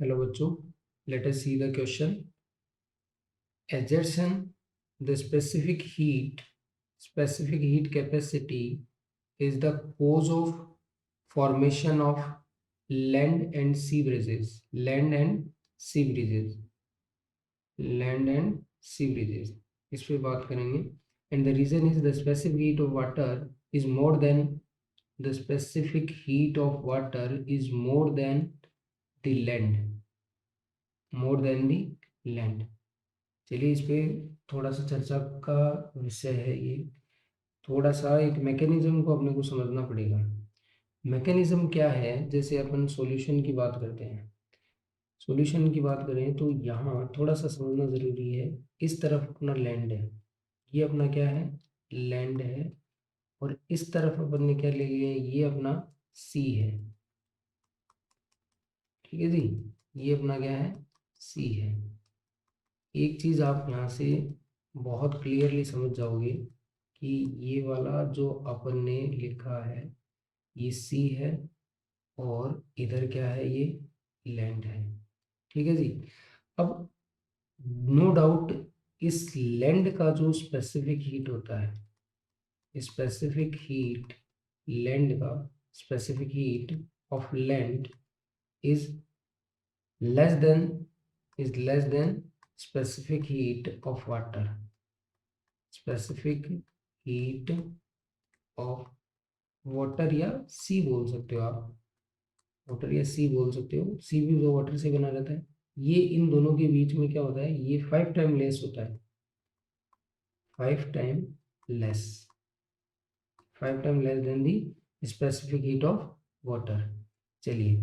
Hello बच्चों, let us see the question. Assertion: the specific heat capacity is the cause of formation of land and sea breezes. इस पे बात करेंगे. And the reason is the specific heat of water is more than the land. चलिए, इस पे थोड़ा सा चर्चा का विषय है ये. थोड़ा सा एक मैकेनिज्म को अपने को समझना पड़ेगा. मैकेनिज्म क्या है? जैसे अपन सॉल्यूशन की बात करते हैं, सॉल्यूशन की बात करें तो यहाँ थोड़ा सा समझना ज़रूरी है. इस तरफ अपना लैंड है, ये अपना क्या है? लैंड है. और इस तरफ अपन ने क्या ले लिया है? ये अपना सी है. ठीक है जी, ये अपना क्या है? सी है. एक चीज़ आप यहाँ से बहुत क्लियरली समझ जाओगे कि ये वाला जो अपन ने लिखा है ये सी है और इधर क्या है? ये लैंड है. ठीक है जी. अब नो डाउट इस लैंड का जो स्पेसिफिक हीट होता है, स्पेसिफिक हीट लैंड का, specific heat of land is less than specific heat of water. Specific heat of water या सी बोल सकते हो आप. वाटर या सी बोल सकते हो. सी भी जो वाटर से बना रहता है. ये इन दोनों के बीच में क्या होता है? ये 5 टाइम लेस होता है. 5 time less 5 time less than the specific heat of water. चलिए,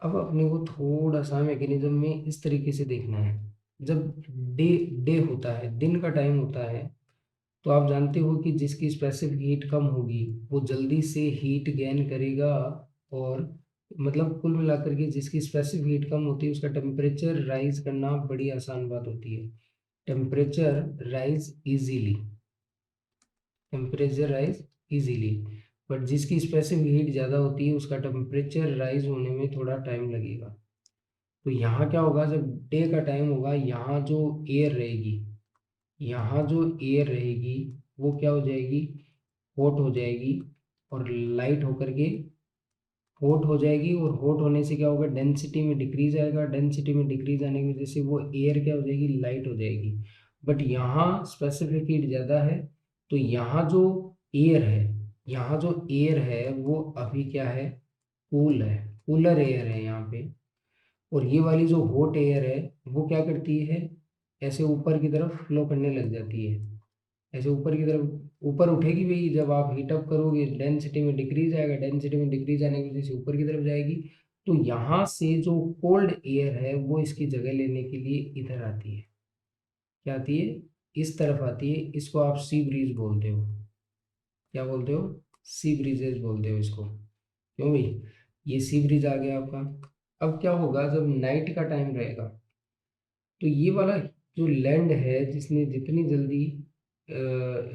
अब अपने को थोड़ा सा मैकेनिज्म में इस तरीके से देखना है. जब डे डे होता है, दिन का टाइम होता है, तो आप जानते हो कि जिसकी स्पेसिफिक हीट कम होगी वो जल्दी से हीट गेन करेगा. और मतलब कुल मिलाकर के जिसकी स्पेसिफिक हीट कम होती है उसका टेम्परेचर राइज करना बड़ी आसान बात होती है. Temperature rise easily temperature rise easily. But जिसकी स्पेसिफिक हीट ज़्यादा होती है उसका टेम्परेचर राइज होने में थोड़ा टाइम लगेगा. तो यहाँ क्या होगा? जब डे का टाइम होगा, यहाँ जो एयर रहेगी, वो क्या हो जाएगी? हॉट हो जाएगी. और लाइट होकर के हॉट हो जाएगी. और हॉट होने से क्या होगा? डेंसिटी में डिक्रीज आएगा. डेंसिटी में डिक्रीज आने की वजह से वो एयर क्या हो जाएगी? लाइट हो जाएगी. बट यहाँ स्पेसिफिक हीट ज़्यादा है, तो यहाँ जो एयर है वो अभी क्या है? कूलर एयर है यहाँ पे. और ये वाली जो हॉट एयर है वो क्या करती है? ऐसे ऊपर की तरफ फ्लो करने लग जाती है. ऐसे ऊपर की तरफ ऊपर उठेगी भाई. जब आप हीटअप करोगे डेंसिटी में डिक्रीज आएगा. डेंसिटी में डिक्रीज आने की वजह से ऊपर की तरफ जाएगी. तो यहाँ से जो कोल्ड एयर है वो इसकी जगह लेने के लिए इधर आती है. क्या आती है? इस तरफ आती है. इसको आप सी ब्रीज बोलते हो. क्या बोलते हो? सी ब्रीजेज बोलते हो इसको. क्यों भाई? ये सी ब्रीज आ गया आपका. अब क्या होगा? जब नाइट का टाइम रहेगा तो ये वाला जो लैंड है जिसने जितनी जल्दी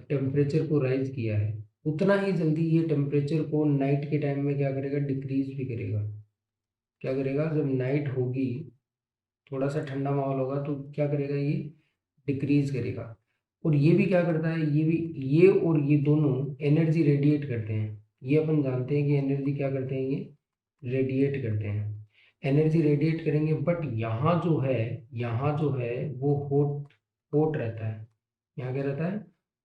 टेम्परेचर को राइज किया है उतना ही जल्दी ये टेम्परेचर को नाइट के टाइम में क्या करेगा? डिक्रीज भी करेगा. क्या करेगा? जब नाइट होगी, थोड़ा सा ठंडा माहौल होगा तो क्या करेगा? ये डिक्रीज करेगा. और ये भी क्या करता है? ये और ये दोनों एनर्जी रेडिएट करते हैं. ये अपन जानते हैं कि एनर्जी क्या करते हैं? ये रेडिएट करते हैं. एनर्जी रेडिएट करेंगे. बट यहाँ जो है वो हॉट हॉट रहता है. यहाँ क्या रहता है?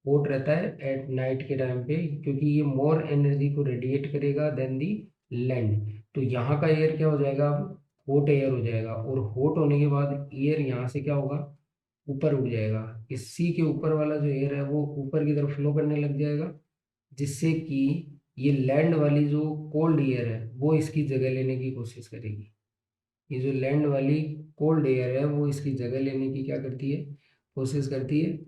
हॉट रहता है एट नाइट के टाइम पे, क्योंकि ये मोर एनर्जी को रेडिएट करेगा देन दी लैंड. तो यहाँ का एयर क्या हो जाएगा? अब हॉट एयर हो जाएगा. और हॉट होने के बाद एयर यहाँ से क्या होगा? ऊपर उठ जाएगा. इस सी के ऊपर वाला जो एयर है वो ऊपर की तरफ फ्लो करने लग जाएगा, जिससे कि ये लैंड वाली जो कोल्ड एयर है वो इसकी जगह लेने की कोशिश करेगी. ये जो लैंड वाली कोल्ड एयर है वो इसकी जगह लेने की क्या करती है? कोशिश करती है.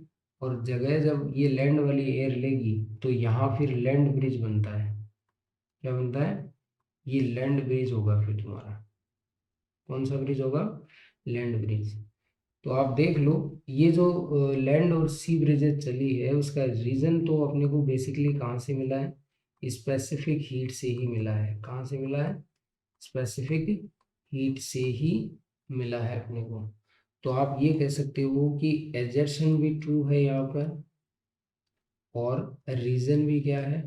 और जगह जब ये लैंड वाली एयर लेगी तो यहाँ फिर लैंड ब्रिज बनता है. क्या बनता है? ये लैंड ब्रिज होगा फिर तुम्हारा. कौन सा ब्रिज होगा? Land bridge. तो आप देख लो, ये जो लैंड और सी ब्रिजेज चली है उसका रीजन तो अपने को बेसिकली कहाँ से मिला है? स्पेसिफिक हीट से ही मिला है. कहाँ से मिला है? स्पेसिफिक हीट से ही मिला है अपने को। तो आप ये कह सकते हो कि एजर्शन भी ट्रू है यहाँ पर और रीजन भी क्या है,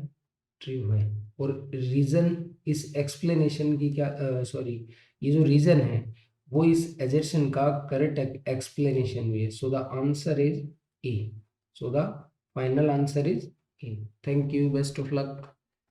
ट्रू है। और रीजन इस एक्सप्लेनेशन की क्या सॉरी, ये जो रीजन है वो इस एजर्शन का करेक्ट एक्सप्लेनेशन भी है। So the answer is a. So the final answer is a. Thank you, best of luck.